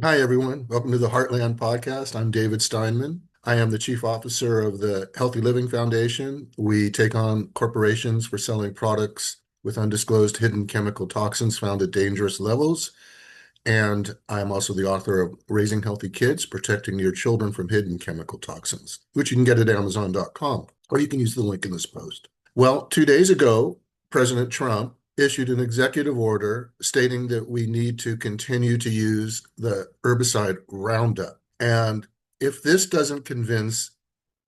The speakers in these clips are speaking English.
Hi, everyone. Welcome to the Heartland Podcast. I'm David Steinman. I am the Chief Officer of the Healthy Living Foundation. We take on corporations for selling products with undisclosed hidden chemical toxins found at dangerous levels. And I'm also the author of Raising Healthy Kids, Protecting Your Children from Hidden Chemical Toxins, which you can get at Amazon.com, or you can use the link in this post. Well, 2 days ago, President Trump issued an executive order stating that we need to continue to use the herbicide Roundup. And if this doesn't convince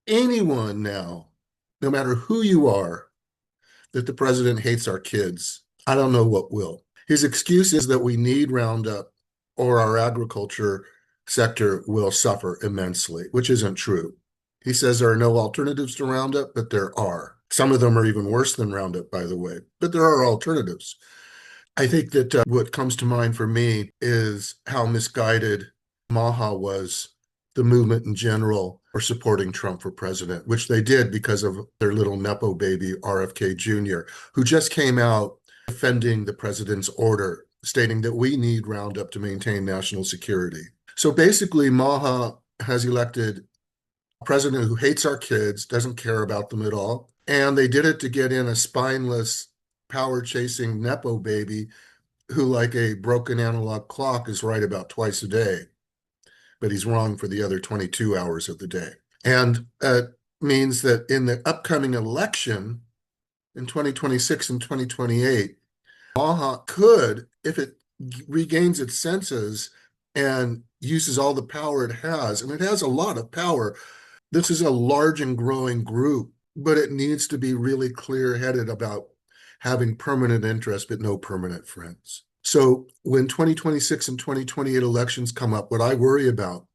anyone now, no matter who you are, that the president hates our kids, I don't know what will. His excuse is that we need Roundup or our agriculture sector will suffer immensely, which isn't true. He says there are no alternatives to Roundup, but there are. Some of them are even worse than Roundup, by the way, but there are alternatives. I think that what comes to mind for me is how misguided MAHA was, the movement in general, for supporting Trump for president, which they did because of their little Nepo baby, RFK Jr., who just came out defending the president's order, stating that we need Roundup to maintain national security. So basically, MAHA has elected a president who hates our kids, doesn't care about them at all. And they did it to get in a spineless, power-chasing Nepo baby who, like a broken analog clock, is right about twice a day, but he's wrong for the other 22 hours of the day. And it means that in the upcoming election in 2026 and 2028, MAHA could, if it regains its senses and uses all the power it has, and it has a lot of power, this is a large and growing group, but it needs to be really clear-headed about having permanent interest but no permanent friends. So when 2026 and 2028 elections come up, what I worry about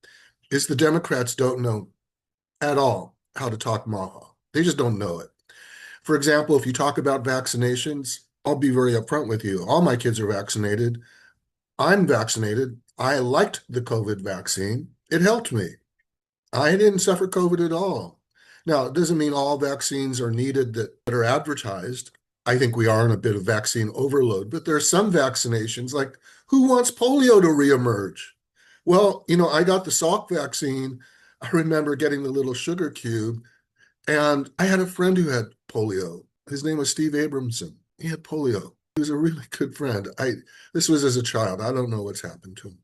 is the Democrats don't know at all how to talk MAHA. They just don't know it. For example, if you talk about vaccinations, I'll be very upfront with you. All my kids are vaccinated. I'm vaccinated. I liked the COVID vaccine. It helped me. I didn't suffer COVID at all. Now, it doesn't mean all vaccines are needed that are advertised. I think we are in a bit of vaccine overload, but there are some vaccinations, like who wants polio to reemerge? Well, I got the Salk vaccine. I remember getting the little sugar cube, and I had a friend who had polio. His name was Steve Abramson. He had polio. He was a really good friend. This was as a child. I don't know what's happened to him.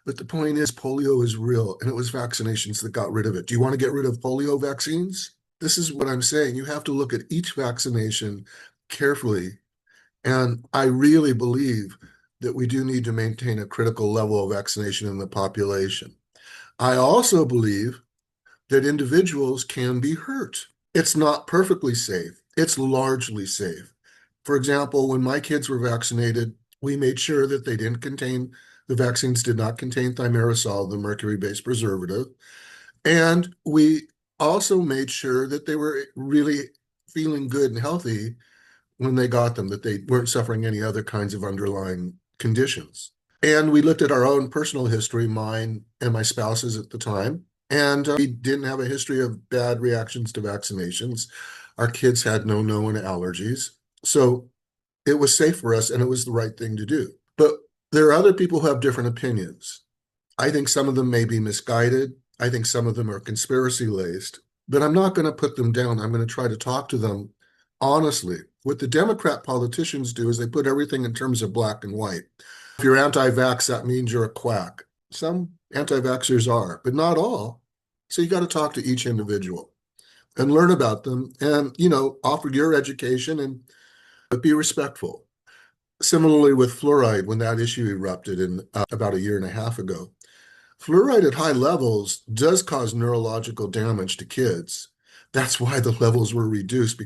But the point is, polio is real, and it was vaccinations that got rid of it. Do you want to get rid of polio vaccines? This is what I'm saying. You have to look at each vaccination carefully. And I really believe that we do need to maintain a critical level of vaccination in the population. I also believe that individuals can be hurt. It's not perfectly safe. It's largely safe. For example, when my kids were vaccinated, we made sure that the vaccines did not contain thimerosal, the mercury-based preservative. And we also made sure that they were really feeling good and healthy when they got them, that they weren't suffering any other kinds of underlying conditions. And we looked at our own personal history, mine and my spouse's at the time, and we didn't have a history of bad reactions to vaccinations. Our kids had no known allergies. So it was safe for us, and it was the right thing to do. But there are other people who have different opinions. I think some of them may be misguided. I think some of them are conspiracy laced, but I'm not going to put them down. I'm going to try to talk to them honestly. What the Democrat politicians do is they put everything in terms of black and white. If you're anti-vax, that means you're a quack. Some anti-vaxxers are, but not all. So you got to talk to each individual and learn about them and, offer your education and be respectful. Similarly with fluoride, when that issue erupted in about a year and a half ago, fluoride at high levels does cause neurological damage to kids. That's why the levels were reduced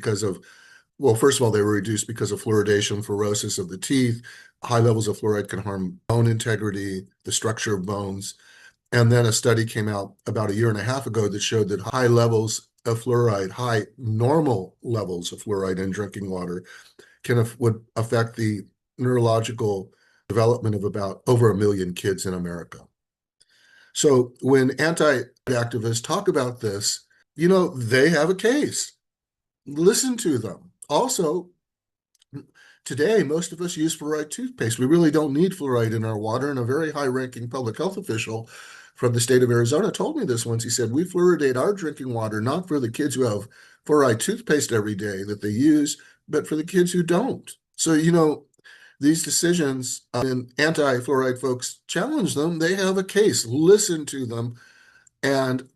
well, first of all, they were reduced because of fluoridation, fluorosis of the teeth. High levels of fluoride can harm bone integrity, the structure of bones. And then a study came out about a year and a half ago that showed that high levels of fluoride, high normal levels of fluoride in drinking water would affect the neurological development of about over 1 million kids in America. So when anti-activists talk about this, they have a case. Listen to them. Also, Today, most of us use fluoride toothpaste. We really don't need fluoride in our water. And a very high-ranking public health official from the state of Arizona told me this once. He said, we fluoridate our drinking water, not for the kids who have fluoride toothpaste every day that they use, but for the kids who don't. So, these decisions, and anti-fluoride folks challenge them. They have a case. Listen to them and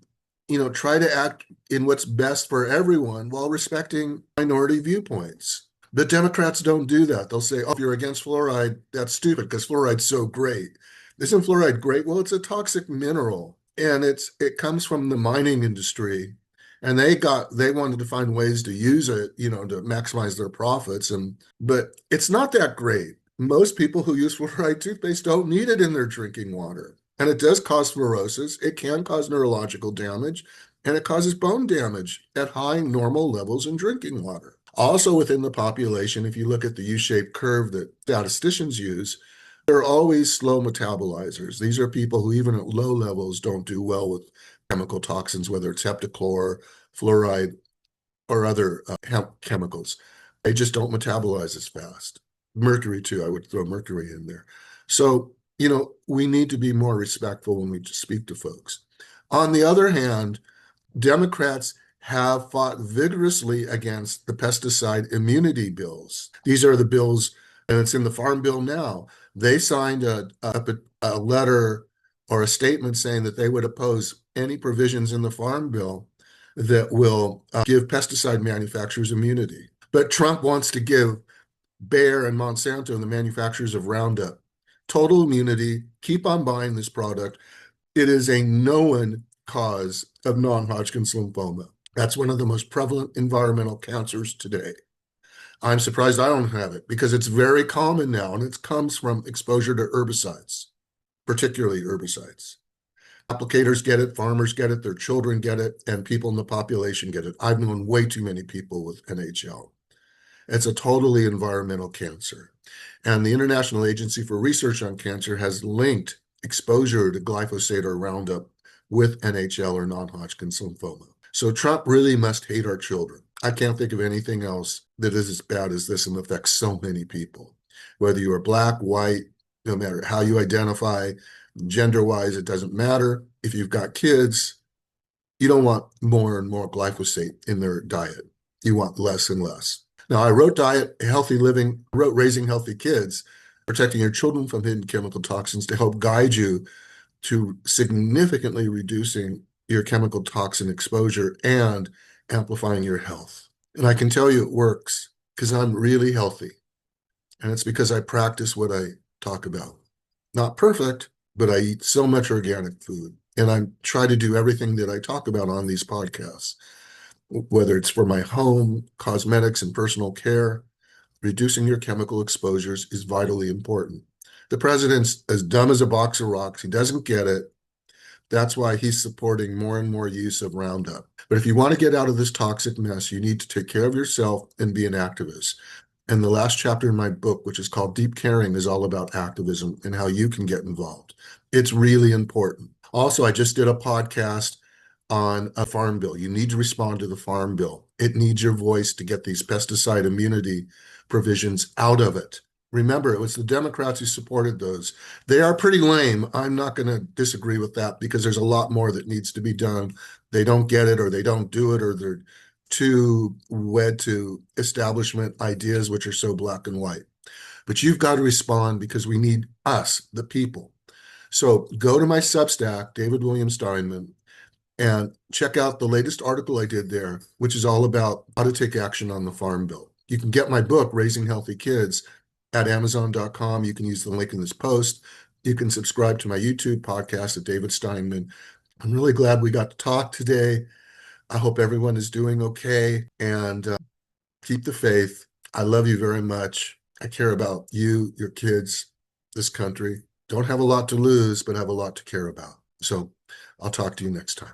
try to act in what's best for everyone while respecting minority viewpoints. But Democrats don't do that. They'll say, oh, if you're against fluoride, that's stupid because fluoride's so great. Isn't fluoride great? Well, it's a toxic mineral and it comes from the mining industry. And they wanted to find ways to use it, to maximize their profits. But it's not that great. Most people who use fluoride toothpaste don't need it in their drinking water. And it does cause fluorosis. It can cause neurological damage, and it causes bone damage at high normal levels in drinking water. Also within the population, if you look at the U-shaped curve that statisticians use, they're always slow metabolizers. These are people who even at low levels don't do well with chemical toxins, whether it's heptachlor, fluoride, or other chemicals. They just don't metabolize as fast. Mercury too, I would throw mercury in there. So, we need to be more respectful when we speak to folks. On the other hand, Democrats have fought vigorously against the pesticide immunity bills. These are the bills, and it's in the Farm Bill now. They signed a letter or a statement saying that they would oppose any provisions in the Farm Bill that will give pesticide manufacturers immunity. But Trump wants to give Bayer and Monsanto and the manufacturers of Roundup total immunity. Keep on buying this product. It is a known cause of non-Hodgkin's lymphoma. That's one of the most prevalent environmental cancers today. I'm surprised I don't have it because it's very common now, and it comes from exposure to herbicides, particularly herbicides. Applicators get it, farmers get it, their children get it, and people in the population get it. I've known way too many people with NHL. It's a totally environmental cancer. And the International Agency for Research on Cancer has linked exposure to glyphosate or Roundup with NHL or non-Hodgkin's lymphoma. So Trump really must hate our children. I can't think of anything else that is as bad as this and affects so many people. Whether you are black, white, no matter how you identify, gender-wise, it doesn't matter. If you've got kids, you don't want more and more glyphosate in their diet. You want less and less. Now, I wrote Diet, Healthy Living, wrote Raising Healthy Kids, Protecting Your Children from Hidden Chemical Toxins to help guide you to significantly reducing your chemical toxin exposure and amplifying your health. And I can tell you it works because I'm really healthy. And it's because I practice what I talk about. Not perfect, but I eat so much organic food. And I try to do everything that I talk about on these podcasts. Whether it's for my home, cosmetics, and personal care, reducing your chemical exposures is vitally important. The president's as dumb as a box of rocks. He doesn't get it. That's why he's supporting more and more use of Roundup. But if you want to get out of this toxic mess, you need to take care of yourself and be an activist. And the last chapter in my book, which is called Deep Caring, is all about activism and how you can get involved. It's really important. Also, I just did a podcast on a farm bill. You need to respond to the farm bill. It needs your voice to get these pesticide immunity provisions out of it. Remember, it was the Democrats who supported those. They are pretty lame. I'm not going to disagree with that because there's a lot more that needs to be done. They don't get it, or they don't do it, or they're too wed to establishment ideas, which are so black and white. But you've got to respond because we need us, the people. So go to my Substack, David William Steinman, and check out the latest article I did there, which is all about how to take action on the Farm Bill. You can get my book, Raising Healthy Kids, at Amazon.com. You can use the link in this post. You can subscribe to my YouTube podcast at David Steinman. I'm really glad we got to talk today. I hope everyone is doing okay, and keep the faith. I love you very much. I care about you, your kids, this country. Don't have a lot to lose, but have a lot to care about. So I'll talk to you next time.